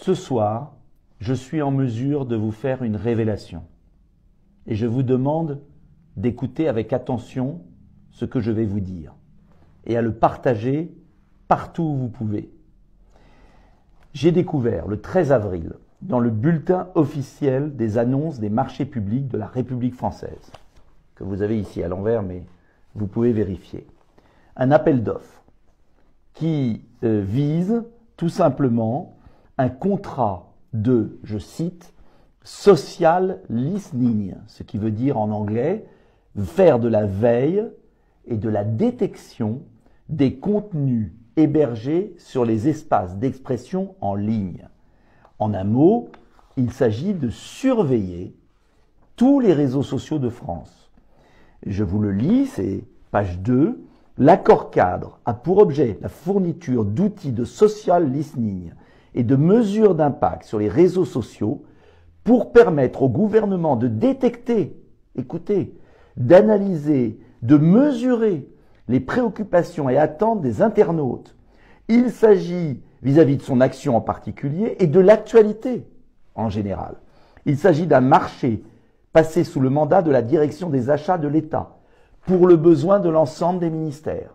Ce soir, je suis en mesure de vous faire une révélation. Et je vous demande d'écouter avec attention ce que je vais vous dire et à le partager partout où vous pouvez. J'ai découvert le 13 avril dans le bulletin officiel des annonces des marchés publics de la République française, que vous avez ici à l'envers, mais vous pouvez vérifier, un appel d'offres qui vise tout simplement un contrat de, je cite, social listening, ce qui veut dire en anglais faire de la veille et de la détection des contenus hébergés sur les espaces d'expression en ligne. En un mot, il s'agit de surveiller tous les réseaux sociaux de France. Je vous le lis, c'est page 2. L'accord cadre a pour objet la fourniture d'outils de social listening et de mesures d'impact sur les réseaux sociaux pour permettre au gouvernement de détecter, écoutez, d'analyser, de mesurer les préoccupations et attentes des internautes. Il s'agit vis-à-vis de son action en particulier et de l'actualité en général. Il s'agit d'un marché passé sous le mandat de la direction des achats de l'État pour le besoin de l'ensemble des ministères.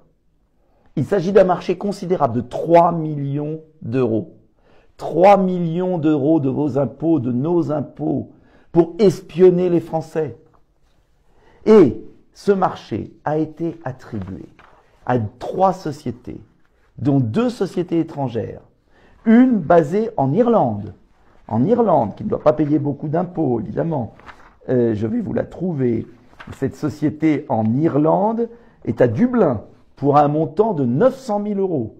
Il s'agit d'un marché considérable de 3 millions d'euros. 3 millions d'euros de vos impôts, de nos impôts, pour espionner les Français. Et ce marché a été attribué à 3 sociétés, dont 2 sociétés étrangères. Une basée en Irlande, qui ne doit pas payer beaucoup d'impôts, évidemment. Je vais vous la trouver. Cette société en Irlande est à Dublin pour un montant de 900 000 euros.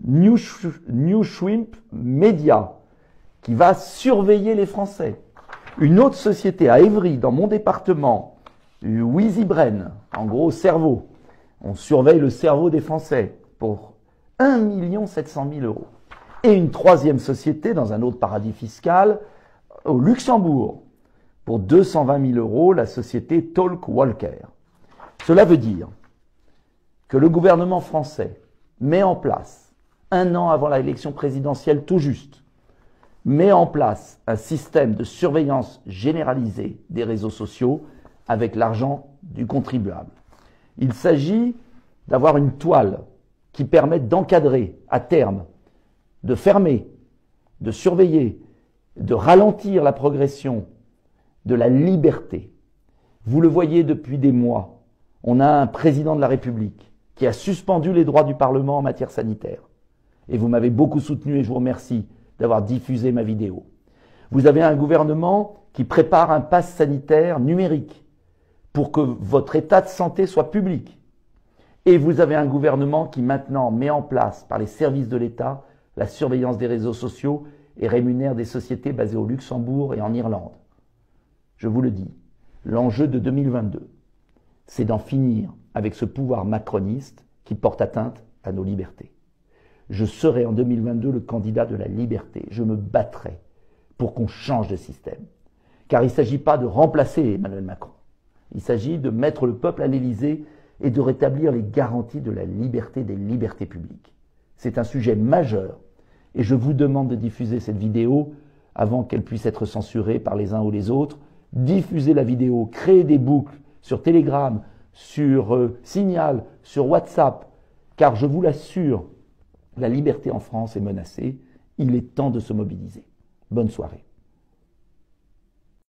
New Shrimp Media, qui va surveiller les Français. Une autre société à Évry, dans mon département, WheezyBrain, en gros cerveau. On surveille le cerveau des Français pour 1 700 000 euros. Et une troisième société dans un autre paradis fiscal, au Luxembourg, pour 220 000 euros, la société Talkwalker. Cela veut dire que le gouvernement français met en place, 1 an avant l'élection présidentielle tout juste, met en place un système de surveillance généralisée des réseaux sociaux avec l'argent du contribuable. Il s'agit d'avoir une toile qui permette d'encadrer à terme, de fermer, de surveiller, de ralentir la progression de la liberté. Vous le voyez depuis des mois, on a un président de la République qui a suspendu les droits du Parlement en matière sanitaire. Et vous m'avez beaucoup soutenu et je vous remercie d'avoir diffusé ma vidéo. Vous avez un gouvernement qui prépare un pass sanitaire numérique pour que votre état de santé soit public. Et vous avez un gouvernement qui maintenant met en place par les services de l'État la surveillance des réseaux sociaux et rémunère des sociétés basées au Luxembourg et en Irlande. Je vous le dis, l'enjeu de 2022, c'est d'en finir avec ce pouvoir macroniste qui porte atteinte à nos libertés. Je serai en 2022 le candidat de la liberté. Je me battrai pour qu'on change de système. Car il ne s'agit pas de remplacer Emmanuel Macron. Il s'agit de mettre le peuple à l'Élysée et de rétablir les garanties de la liberté des libertés publiques. C'est un sujet majeur et je vous demande de diffuser cette vidéo avant qu'elle puisse être censurée par les uns ou les autres. Diffusez la vidéo, créez des boucles sur Telegram, sur Signal, sur WhatsApp, car je vous l'assure, la liberté en France est menacée. Il est temps de se mobiliser. Bonne soirée.